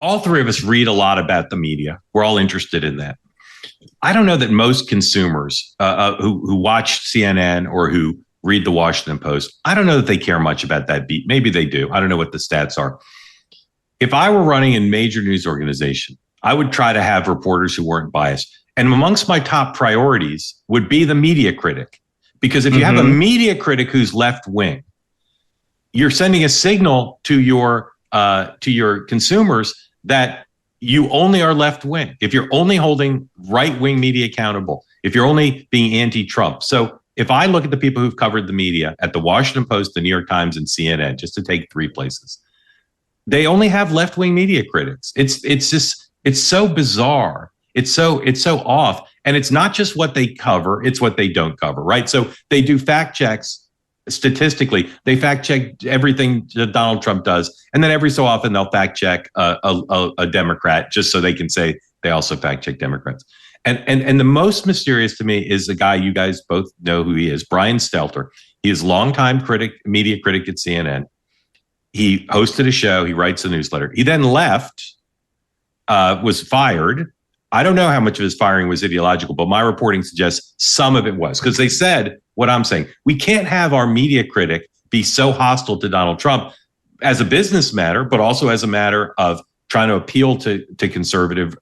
all three of us read a lot about the media. We're all interested in that. I don't know that most consumers who watch CNN or who read the Washington Post, I don't know that they care much about that beat. Maybe they do. I don't know what the stats are. If I were running a major news organization, I would try to have reporters who weren't biased. And amongst my top priorities would be the media critic. Because if you have a media critic who's left wing, you're sending a signal to your consumers that you only are left wing. If you're only holding right wing media accountable, if you're only being anti-Trump. So if I look at the people who've covered the media at the Washington Post, the New York Times, and CNN, just to take three places, they only have left wing media critics. It's so bizarre. It's so off. And it's not just what they cover, it's what they don't cover, right? So they do fact checks. Statistically, they fact check everything that Donald Trump does. And then every so often they'll fact check a Democrat just so they can say they also fact check Democrats. And the most mysterious to me is the guy you guys both know who he is, Brian Stelter. He is longtime media critic at CNN. He hosted a show. He writes a newsletter. He then left, was fired. I don't know how much of his firing was ideological, but my reporting suggests some of it was, because they said what I'm saying. We can't have our media critic be so hostile to Donald Trump as a business matter, but also as a matter of trying to appeal to conservative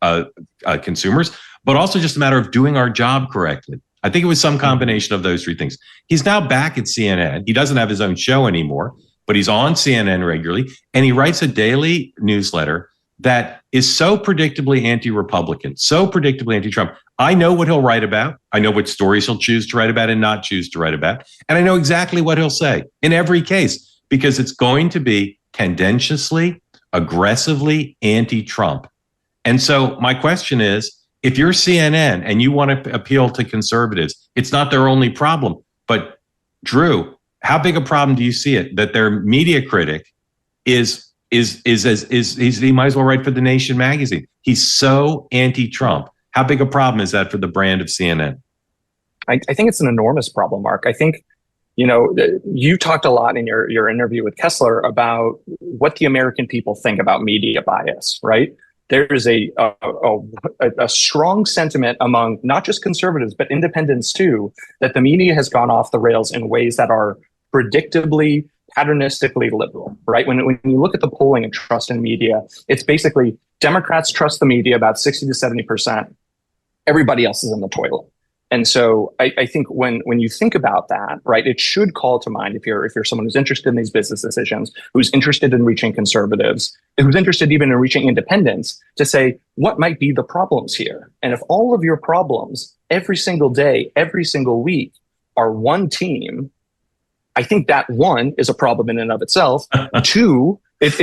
consumers, but also just a matter of doing our job correctly. I think it was some combination of those three things. He's now back at CNN. He doesn't have his own show anymore, but he's on CNN regularly, and he writes a daily newsletter that is so predictably anti-Republican, so predictably anti-Trump. I know what he'll write about. I know what stories he'll choose to write about and not choose to write about. And I know exactly what he'll say in every case, because it's going to be tendentiously, aggressively anti-Trump. And so my question is, if you're CNN and you want to appeal to conservatives, it's not their only problem. But Drew, how big a problem do you see it that their media critic he might as well write for The Nation magazine? He's so anti-Trump. How big a problem is that for the brand of CNN? I think it's an enormous problem, Mark. I think, you talked a lot in your interview with Kessler about what the American people think about media bias, right? There is a strong sentiment among not just conservatives, but independents too, that the media has gone off the rails in ways that are predictably, patternistically liberal, right? When you look at the polling and trust in media, it's basically Democrats trust the media about 60 to 70%. Everybody else is in the toilet. And so I think when you think about that, right, it should call to mind if you're someone who's interested in these business decisions, who's interested in reaching conservatives, who's interested even in reaching independents, to say, what might be the problems here? And if all of your problems every single day, every single week are one team, I think that one is a problem in and of itself. Two, because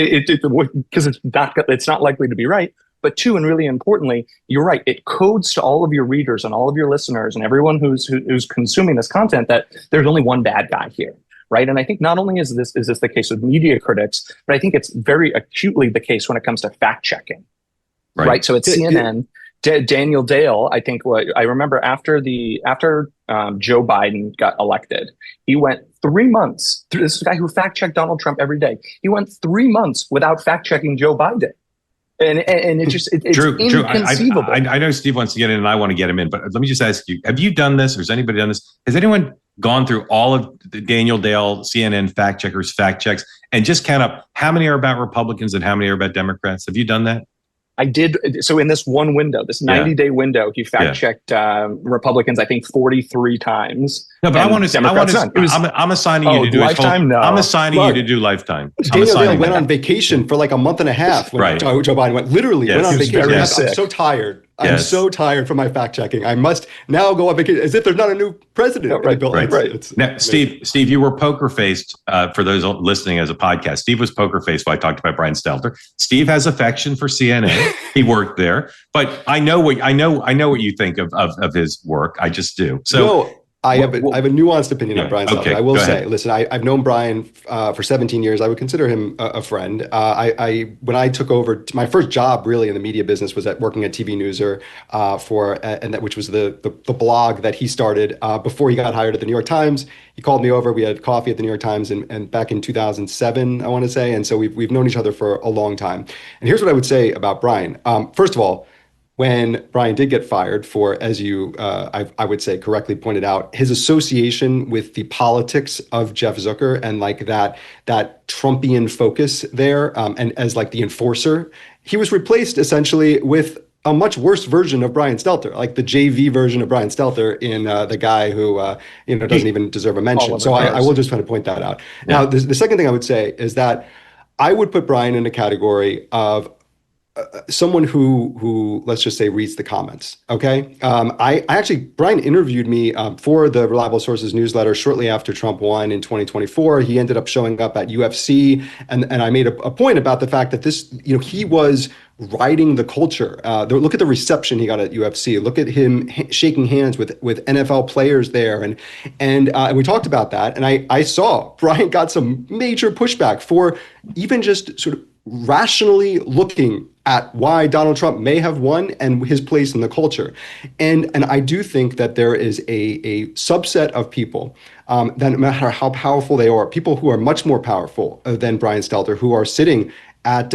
it's not likely to be right. But two, and really importantly, you're right. It codes to all of your readers and all of your listeners and everyone who's consuming this content that there's only one bad guy here, right? And I think not only is this the case with media critics, but I think it's very acutely the case when it comes to fact checking, right? So at CNN, Daniel Dale, I think I remember after Joe Biden got elected, he went 3 months. This is a guy who fact checked Donald Trump every day. He went 3 months without fact checking Joe Biden. And it's inconceivable. I know Steve wants to get in and I want to get him in, but let me just ask you, have you done this or has anybody done this? Has anyone gone through all of the Daniel Dale, CNN fact checkers, fact checks, and just count up how many are about Republicans and how many are about Democrats? Have you done that? I did. So in this one window, this 90-day window, he fact checked Republicans, I think 43 times. No, but I'm assigning you to do lifetime. I'm assigning you to do lifetime. Daniel Dale went on vacation for like a month and a half when Joe Biden went on vacation. I'm so tired. I'm so tired from my fact checking. I must now go on vacation as if there's not a new president. Now, Steve, you were poker faced for those listening as a podcast. Steve was poker faced while I talked about Brian Stelter. Steve has affection for CNN. He worked there, but I know what you think of his work. I just do. So I have a nuanced opinion on Brian Stelter. Okay, I will say, listen, I've known Brian for 17 years. I would consider him a friend. When I took over, my first job really in the media business was working at TV Newser which was the blog that he started before he got hired at the New York Times. He called me over. We had coffee at the New York Times and back in 2007, I want to say. And so we've known each other for a long time. And here's what I would say about Brian. First of all, when Brian did get fired for, as you, I would say, correctly pointed out, his association with the politics of Jeff Zucker and like that Trumpian focus there, and as like the enforcer, he was replaced essentially with a much worse version of Brian Stelter, like the JV version of Brian Stelter in the guy who doesn't even deserve a mention. So I will just kind of point that out. Yeah. Now, the second thing I would say is that I would put Brian in a category of someone who let's just say reads the comments. Okay. I actually, Brian interviewed me for the Reliable Sources newsletter shortly after Trump won in 2024. He ended up showing up at UFC, and I made a point about the fact that this, he was riding the culture. Look at the reception he got at UFC. Look at him shaking hands with NFL players there, and we talked about that. And I saw Brian got some major pushback for even just sort of rationally looking at why Donald Trump may have won and his place in the culture. And I do think that there is a subset of people that no matter how powerful they are, people who are much more powerful than Brian Stelter, who are sitting at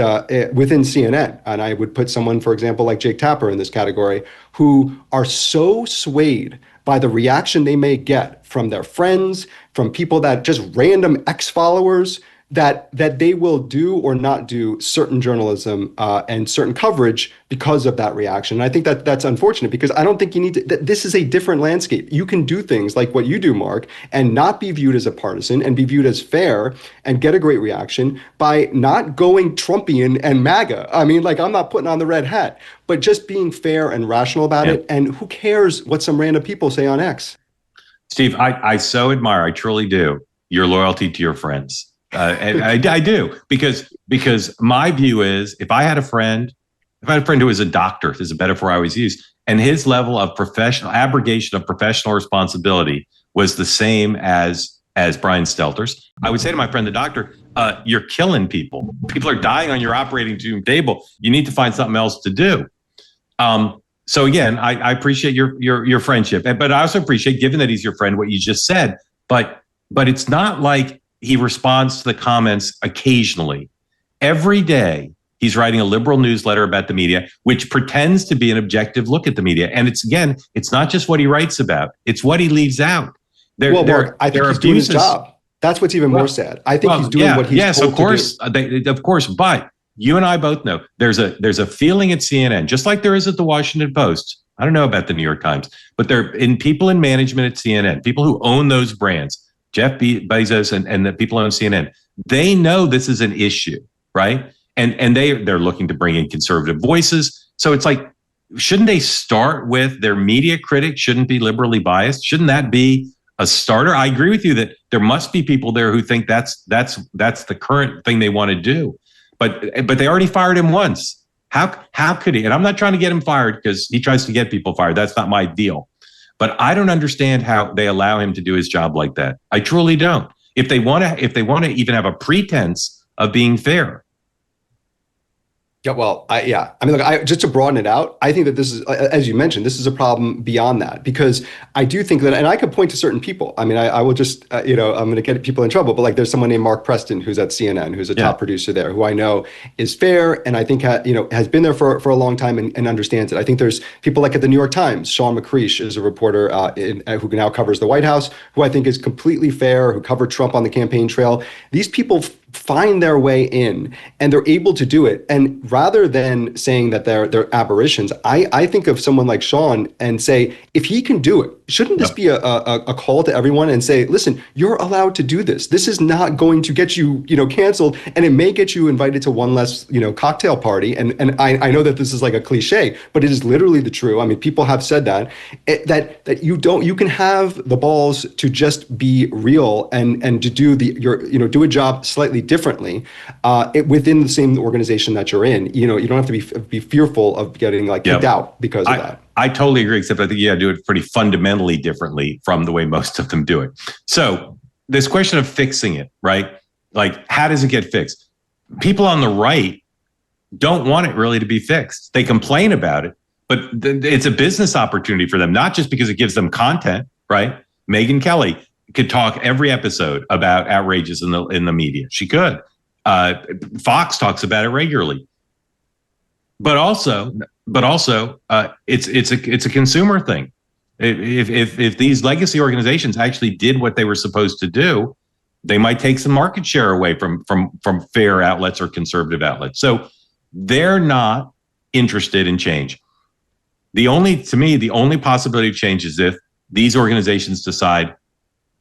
within CNN. And I would put someone, for example, like Jake Tapper in this category, who are so swayed by the reaction they may get from their friends, from people that just random ex-followers, that they will do or not do certain journalism and certain coverage because of that reaction. And I think that's unfortunate, because I don't think you need to, this is a different landscape. You can do things like what you do, Mark, and not be viewed as a partisan and be viewed as fair and get a great reaction by not going Trumpian and MAGA. I mean, like, I'm not putting on the red hat, but just being fair and rational about it. And who cares what some random people say on X? Steve, I so admire, I truly do, your loyalty to your friends. And I do, because my view is, if I had a friend who was a doctor, this is a metaphor I always use, and his level of abrogation of professional responsibility was the same as Brian Stelter's, I would say to my friend, the doctor, you're killing people. People are dying on your operating room table. You need to find something else to do. So again, I appreciate your friendship, but I also appreciate, given that he's your friend, what you just said. But it's not like he responds to the comments occasionally. Every day, he's writing a liberal newsletter about the media, which pretends to be an objective look at the media. And it's not just what he writes about; it's what he leaves out. Mark, I think he's doing his job. That's what's even more sad. I think he's doing what he's told to do. Of course. But you and I both know there's a feeling at CNN, just like there is at the Washington Post. I don't know about the New York Times, but people in management at CNN, people who own those brands, Jeff Bezos and the people on CNN, they know this is an issue, right? And they're looking to bring in conservative voices. So it's like, shouldn't they start with their media critic shouldn't be liberally biased? Shouldn't that be a starter? I agree with you that there must be people there who think that's the current thing they want to do. But they already fired him once. How could he? And I'm not trying to get him fired because he tries to get people fired. That's not my deal. But I don't understand how they allow him to do his job like that. I truly don't. If they want to even have a pretense of being fair. Yeah, well, I mean, look, just to broaden it out, I think that this is, as you mentioned, this is a problem beyond that, because I do think that, and I could point to certain people. I mean, I will just, I'm going to get people in trouble, but like, there's someone named Mark Preston who's at CNN, who's a top producer there, who I know is fair, and I think has been there for a long time and understands it. I think there's people like at the New York Times. Sean McCreesh is a reporter who now covers the White House, who I think is completely fair, who covered Trump on the campaign trail. These people find their way in, and they're able to do it. And rather than saying that they're aberrations, I think of someone like Sean and say, if he can do it, shouldn't this be a call to everyone and say, listen, you're allowed to do this. This is not going to get you, canceled, and it may get you invited to one less, cocktail party. And I know that this is like a cliche, but it is literally the true. I mean, people have said that you can have the balls to just be real and to do do a job slightly differently within the same organization that you're in. You don't have to be fearful of getting kicked out because of that. I totally agree, except I think you got to do it pretty fundamentally differently from the way most of them do it. So this question of fixing it, right? Like, how does it get fixed? People on the right don't want it really to be fixed. They complain about it, but it's a business opportunity for them, not just because it gives them content, right? Megyn Kelly could talk every episode about outrages in the media. She could. Fox talks about it regularly. But also, it's a consumer thing. If these legacy organizations actually did what they were supposed to do, they might take some market share away from fair outlets or conservative outlets. So they're not interested in change. The only possibility of change is if these organizations decide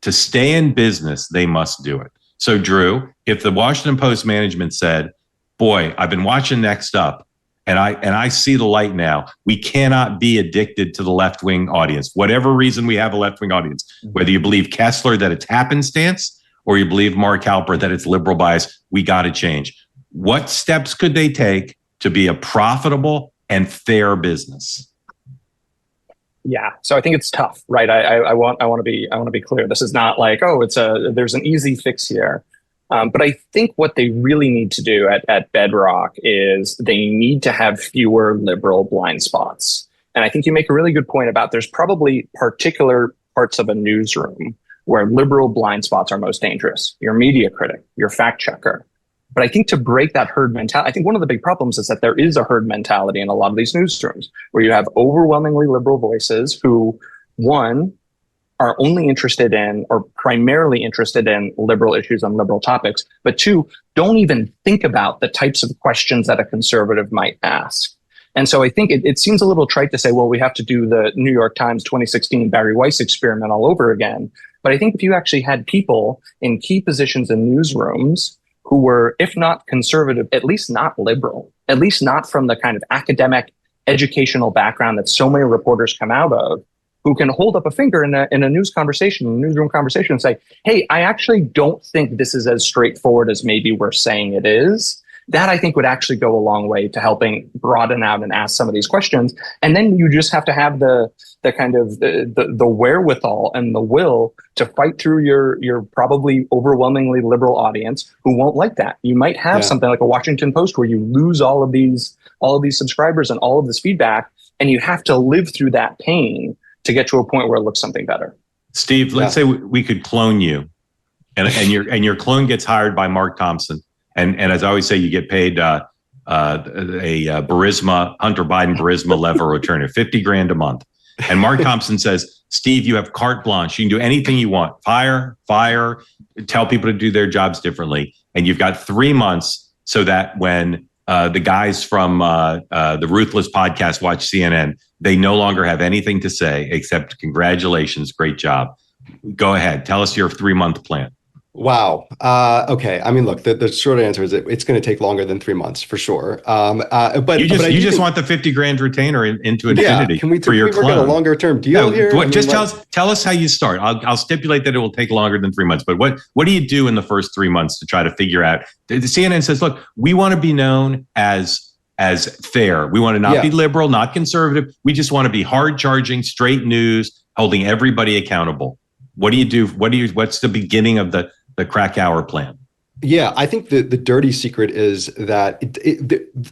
to stay in business, they must do it. So Drew, if the Washington Post management said, boy, I've been watching Next Up, and I see the light now. We cannot be addicted to the left-wing audience. Whatever reason we have a left-wing audience, whether you believe Kessler that it's happenstance or you believe Mark Halperin that it's liberal bias, we got to change. What steps could they take to be a profitable and fair business? Yeah, so I think it's tough, right? I want to be clear. This is not like, oh, there's an easy fix here. But I think what they really need to do at Bedrock is they need to have fewer liberal blind spots. And I think you make a really good point about there's probably particular parts of a newsroom where liberal blind spots are most dangerous. Your media critic, your fact checker. But I think to break that herd mentality, I think one of the big problems is that there is a herd mentality in a lot of these newsrooms where you have overwhelmingly liberal voices who, one, are only interested in or primarily interested in liberal issues and liberal topics, but two, don't even think about the types of questions that a conservative might ask. And so I think it seems a little trite to say, well, we have to do the New York Times 2016 Barry Weiss experiment all over again. But I think if you actually had people in key positions in newsrooms who were, if not conservative, at least not liberal, at least not from the kind of academic educational background that so many reporters come out of, who can hold up a finger in a newsroom conversation and say, hey, I actually don't think this is as straightforward as maybe we're saying it is. That I think would actually go a long way to helping broaden out and ask some of these questions. And then you just have to have the kind of the wherewithal and the will to fight through your probably overwhelmingly liberal audience who won't like that. You might have something like a Washington Post where you lose all of these subscribers and all of this feedback, and you have to live through that pain to get to a point where it looks something better. Steve, let's say we could clone you, and your clone gets hired by Mark Thompson, and as I always say, you get paid a Burisma, Hunter Biden Burisma level return of $50,000 a month. And Mark Thompson says, Steve, you have carte blanche. You can do anything you want. Fire, tell people to do their jobs differently, and you've got 3 months so that when the guys from the Ruthless podcast watch CNN, they no longer have anything to say except congratulations, great job. Go ahead. Tell us your 3-month plan. Wow. Okay. I mean, look, the short answer is it's going to take longer than 3 months for sure. But you just want the $50,000 retainer into infinity. Yeah. Can we work on a longer term deal here? Tell us how you start. I'll stipulate that it will take longer than 3 months. But what do you do in the first 3 months to try to figure out? The CNN says, look, we want to be known as fair. We want to not be liberal, not conservative. We just want to be hard charging, straight news, holding everybody accountable. What do you do? What's the beginning of the Krakauer plan? Yeah, I think the dirty secret is that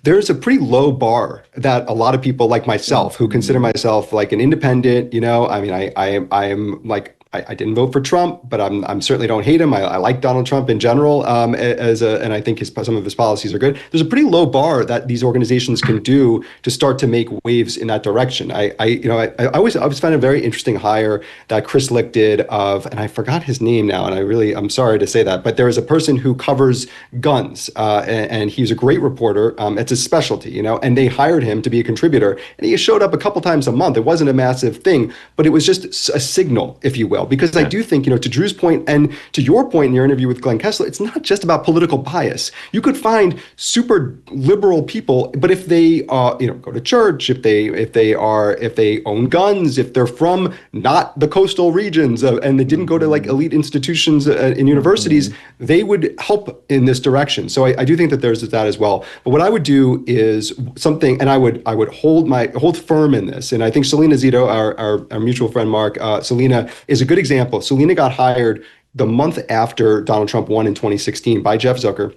there's a pretty low bar that a lot of people like myself, who consider myself like an independent, I mean, I am like, I didn't vote for Trump, but I'm certainly don't hate him. I like Donald Trump in general, and I think some of his policies are good. There's a pretty low bar that these organizations can do to start to make waves in that direction. I always found a very interesting hire that Chris Lick did and I forgot his name now, and I'm sorry to say that, but there is a person who covers guns, and he's a great reporter. It's his specialty, and they hired him to be a contributor, and he showed up a couple times a month. It wasn't a massive thing, but it was just a signal, if you will. well, because I do think, to Drew's point and to your point in your interview with Glenn Kessler, it's not just about political bias. You could find super liberal people, but if they go to church, if they own guns, if they're from not the coastal regions and they didn't go to like elite institutions in universities, they would help in this direction. So I do think that there's that as well. But what I would do is something, and I would hold firm in this. And I think Selena Zito, our mutual friend Mark, Selena is a good example. Selena got hired the month after Donald Trump won in 2016 by Jeff Zucker.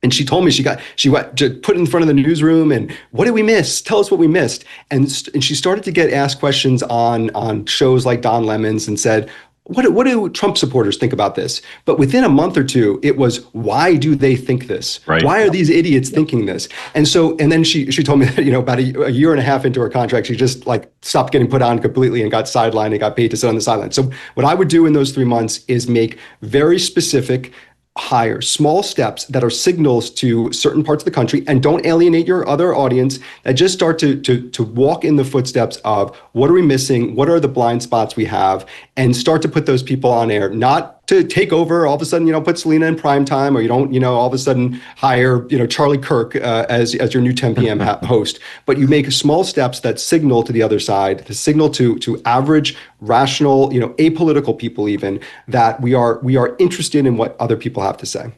And she told me she went to put in front of the newsroom and what did we miss? Tell us what we missed. And she started to get asked questions on shows like Don Lemon's and said, what do Trump supporters think about this? But within a month or two, it was, why do they think this? Right. Why are these idiots thinking this? And then she told me that, about a year and a half into her contract, she just like stopped getting put on completely and got sidelined and got paid to sit on the sideline. So what I would do in those 3 months is make very specific hire small steps that are signals to certain parts of the country and don't alienate your other audience, that just start to walk in the footsteps of what are we missing, what are the blind spots we have, and start to put those people on air, not to take over all of a sudden, put Selena in prime time, or you don't, all of a sudden hire, Charlie Kirk as your new 10 p.m. host. But you make small steps that signal to the other side, to signal to average, rational, apolitical people even, that we are interested in what other people have to say.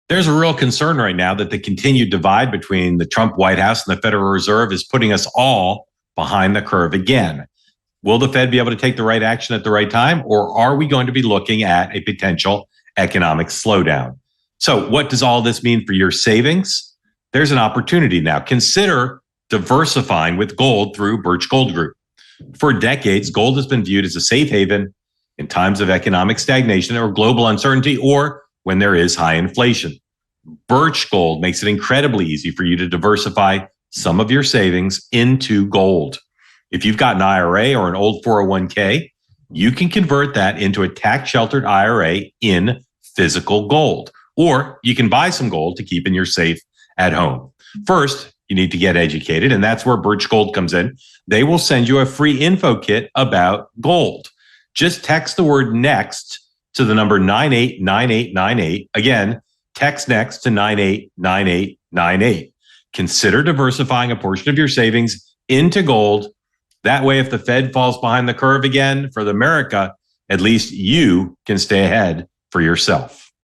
There's a real concern right now that the continued divide between the Trump White House and the Federal Reserve is putting us all behind the curve again. Will the Fed be able to take the right action at the right time, or are we going to be looking at a potential economic slowdown? So what does all this mean for your savings? There's an opportunity now. Consider diversifying with gold through Birch Gold Group. For decades, gold has been viewed as a safe haven in times of economic stagnation or global uncertainty, or when there is high inflation. Birch Gold makes it incredibly easy for you to diversify some of your savings into gold. If you've got an IRA or an old 401k, you can convert that into a tax-sheltered IRA in physical gold, or you can buy some gold to keep in your safe at home. First, you need to get educated, and that's where Birch Gold comes in. They will send you a free info kit about gold. Just text the word NEXT to the number 989898. Again, text NEXT to 989898. Consider diversifying a portion of your savings into gold. That way, if the Fed falls behind the curve again for America, at least you can stay ahead for yourself.